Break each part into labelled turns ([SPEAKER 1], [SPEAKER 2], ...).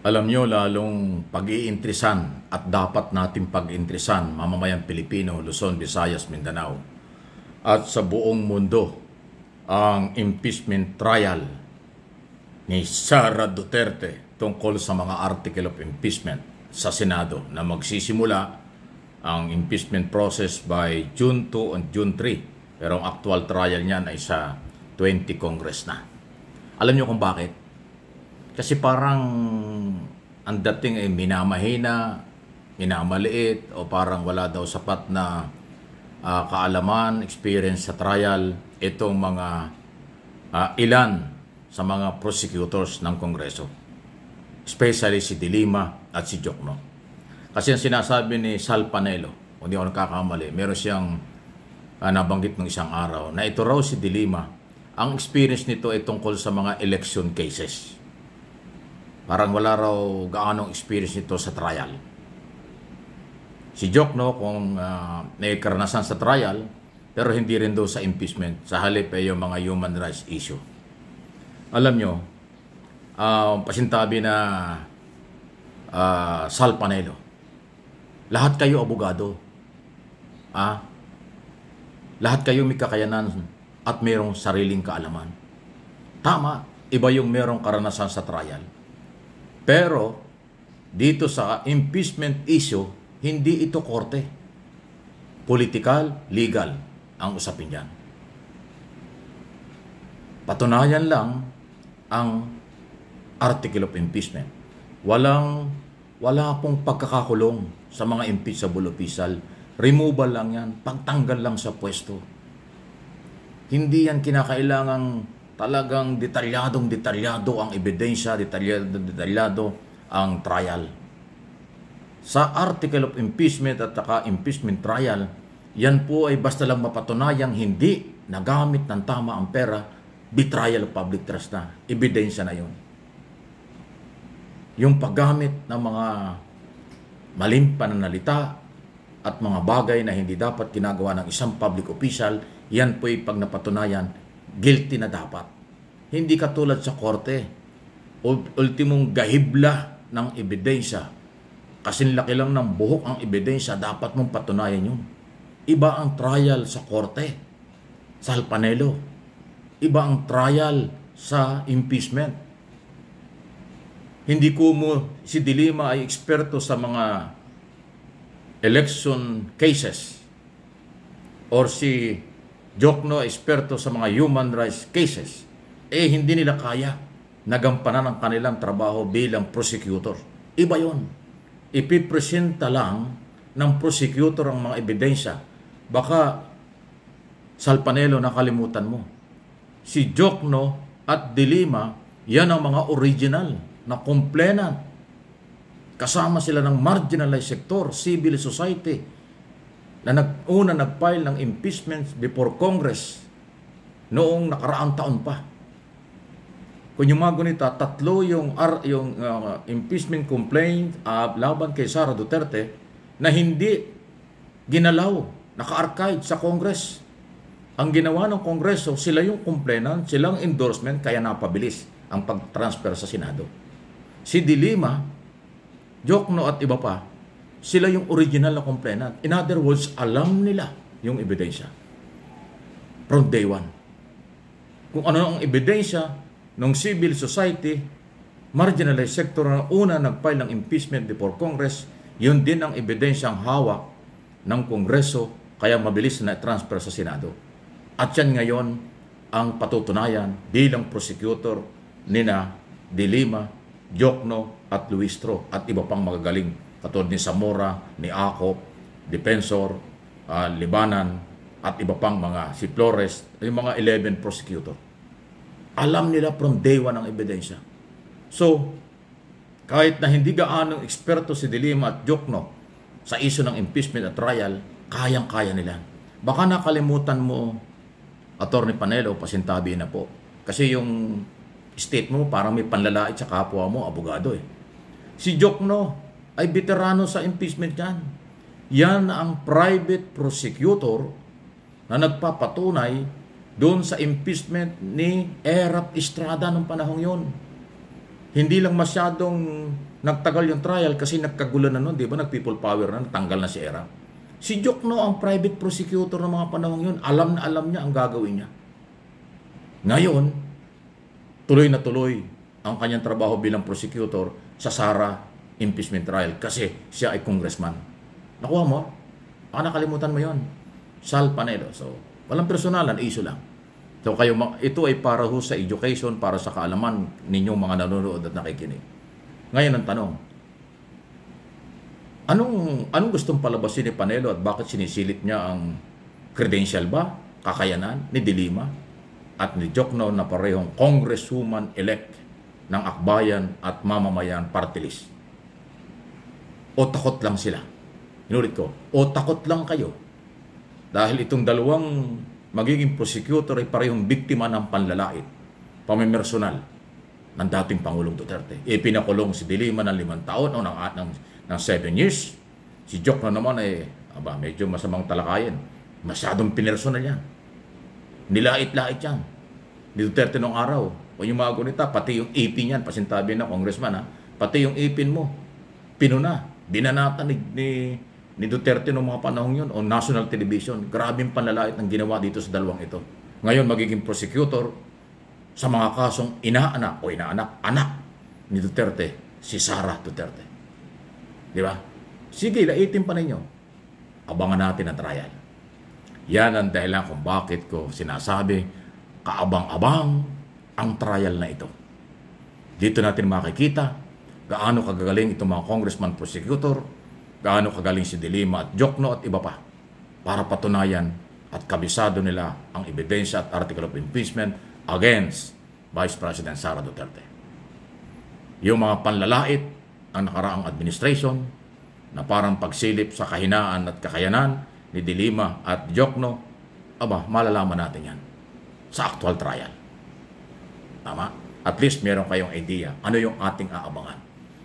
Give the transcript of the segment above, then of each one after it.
[SPEAKER 1] Alam nyo, lalong pag-iintrisan at dapat natin pag-iintrisan mamamayang Pilipino, Luzon, Visayas, Mindanao at sa buong mundo ang impeachment trial ni Sara Duterte tungkol sa mga article of impeachment sa Senado na magsisimula ang impeachment process by June 2 and June 3. Pero ang actual trial niyan ay sa 20 Congress na. Alam nyo kung bakit? Kasi parang ang dating ay minamahina, minamaliit, o parang wala daw sapat na kaalaman, experience sa trial itong mga ilan sa mga prosecutors ng Kongreso. Especially si De Lima at si Jokno. Kasi ang sinasabi ni Sal Panelo, kung di ako nagkakamali, meron siyang nabanggit ng isang araw na ito raw si De Lima, ang experience nito ay tungkol sa mga election cases. Parang wala raw gaanong experience nito sa trial. Si Jokno kung may karanasan sa trial, pero hindi rin daw sa impeachment. Sa halip ay yung mga human rights issue. Alam nyo, pasintabi na Sal Panelo, lahat kayo abogado. Lahat kayo may kakayanan at mayroong sariling kaalaman. Tama, iba yung mayroong karanasan sa trial. Pero dito sa impeachment issue, hindi ito korte. Political, legal ang usapin yan. Patunayan lang ang article of impeachment. Wala pong pagkakakulong sa mga impeachable official. Removal lang yan. Pagtanggal lang sa pwesto. Hindi yan kinakailangang talagang detalyado ang ebidensya, detalyado ang trial. Sa article of impeachment at saka impeachment trial, yan po ay basta lang mapatunayang hindi nagamit ng tama ang pera, betrayal of public trust na. Ebidensya na yun. Yung paggamit ng mga maling pananalita at mga bagay na hindi dapat ginagawa ng isang public official, yan po ay pag napatunayan, guilty na dapat. Hindi katulad sa korte. Ultimong gahibla ng ebidensya. Kasing laki lang ng buhok ang ebidensya, dapat mong patunayan yun. Iba ang trial sa korte, sa Sal Panelo. Iba ang trial sa impeachment. Hindi ko si De Lima ay eksperto sa mga election cases or si Jokno ay eksperto sa mga human rights cases, hindi nila kaya nagampanan ang kanilang trabaho bilang prosecutor. Iba yon. Ipipresenta lang ng prosecutor ang mga ebidensya. Baka, Sal Panelo, nakalimutan mo. Si Jokno at De Lima, yan ang mga original na complainant. Kasama sila ng marginalized sector, civil society, na nag-file ng impeachment before Congress noong nakaraang taon pa. Kung yung mga gunita, tatlo yung impeachment complaint laban kay Sara Duterte na hindi ginalaw, naka-archive sa Congress. Ang ginawa ng Kongreso, sila yung complainant, silang endorsement, kaya napabilis ang pag-transfer sa Senado. Si De Lima, Jokno at iba pa, sila yung original na complainant. In other words, alam nila yung ebidensya. From day one. Kung ano ang ebidensya ng civil society, marginalized sector na una nag-file ng impeachment before Congress, yun din ang ebidensyang hawak ng Kongreso, kaya mabilis na transfer sa Senado. At yan ngayon ang patutunayan bilang prosecutor nina De Lima, Jokno at Luistro at iba pang magagaling katulad ni Zamora, ni Acop, Defensor, Libanan, at iba pang mga, si Flores, yung mga 11 prosecutor. Alam nila from day one ang ebidensya. So, kahit na hindi gaanong eksperto si De Lima at Jokno sa issue ng impeachment at trial, kayang-kaya nila. Baka nakalimutan mo, Attorney Panelo, pasintabi na po. Kasi yung state mo, parang may panlalait sa kapwa mo, abogado eh. Si Jokno ay veterano sa impeachment yan. Yan ang private prosecutor na nagpapatunay doon sa impeachment ni Erap Estrada noong panahong yon. Hindi lang masyadong nagtagal yung trial kasi nagkagulan na nun, di ba? Nag-people power na, tanggal na si Era. Si Jokno, ang private prosecutor ng mga panahon yun, alam na alam niya ang gagawin niya. Ngayon, tuloy na tuloy ang kanyang trabaho bilang prosecutor sa Sara impeachment trial kasi siya ay congressman. Nakuha mo? Baka nakalimutan mo yon. Sal Panelo. So, walang personalan, issue lang. So, ito ay para ho sa education, para sa kaalaman ninyong mga nanonood at nakikinig. Ngayon ang tanong, anong gustong palabasin ni Panelo at bakit sinisilip niya ang credential ba, kakayanan ni De Lima at ni Jokno na parehong congresswoman-elect ng Akbayan at Mamamayan Party List? O takot lang sila? Inulit ko, o takot lang kayo? Dahil itong dalawang magiging prosecutor ay parehong biktima ng panlalait, pamimersonal ng dating Pangulong Duterte. Pinakulong si De Lima ng 5 taon o ng 7 years. Si Jokno naman ay medyo masamang talakayan. Masyadong pinersonal yan. Nilait-lait yan. Ni Duterte nung araw. O yung mga gunita, pati yung ipin yan, pasintabi na congressman, pati yung ipin mo, pinuna, binanata ni Duterte noong mga panahon yun o national television. Grabing panlalait ang ginawa dito sa dalawang ito. Ngayon magiging prosecutor sa mga kasong anak ni Duterte, si Sara Duterte. Di ba? Sige, laitin pa ninyo. Abangan natin ang trial. Yan ang dahilan kung bakit ko sinasabi, kaabang-abang ang trial na ito. Dito natin makikita gaano kagagaling itong mga congressman prosecutor, gaano kagaling si De Lima at Jokno at iba pa para patunayan at kabisado nila ang ebidensya at article of impeachment against Vice President Sara Duterte. Yung mga panlalait ang nakaraang administration na parang pagsilip sa kahinaan at kakayanan ni De Lima at Jokno, malalaman natin yan sa actual trial. Tama? At least meron kayong idea ano yung ating aabangan.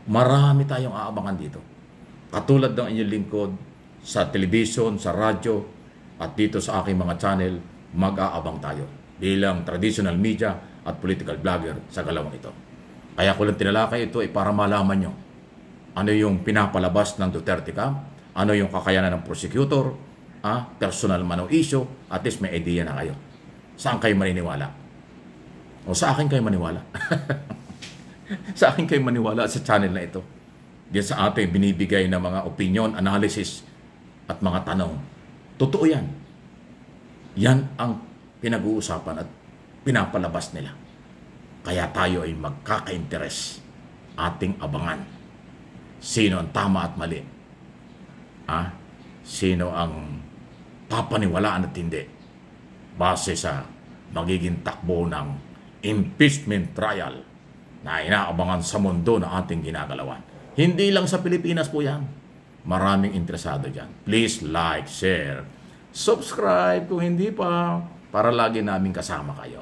[SPEAKER 1] Marami tayong aabangan dito. Katulad ng inyong lingkod sa television, sa radyo, at dito sa aking mga channel, mag-aabang tayo bilang traditional media at political vlogger sa galawang ito. Kaya ko lang tinalakay ito para malaman nyo ano yung pinapalabas ng Duterte Camp, ano yung kakayanan ng prosecutor, personal man o issue, at least may idea na kayo. Saan kayo maniniwala? O sa akin kayo maniwala? Sa akin kayo maniwala sa channel na ito. Diyan sa ating binibigay na mga opinion, analysis, at mga tanong. Totoo yan. Yan ang pinag-uusapan at pinapalabas nila. Kaya tayo ay magkaka-interes. Ating abangan. Sino ang tama at mali? Sino ang papaniwalaan at hindi? Base sa magiging takbo ng impeachment trial na inaabangan sa mundo na ating ginagalawan. Hindi lang sa Pilipinas po yan. Maraming interesado dyan. Please like, share, subscribe kung hindi pa para lagi namin kasama kayo.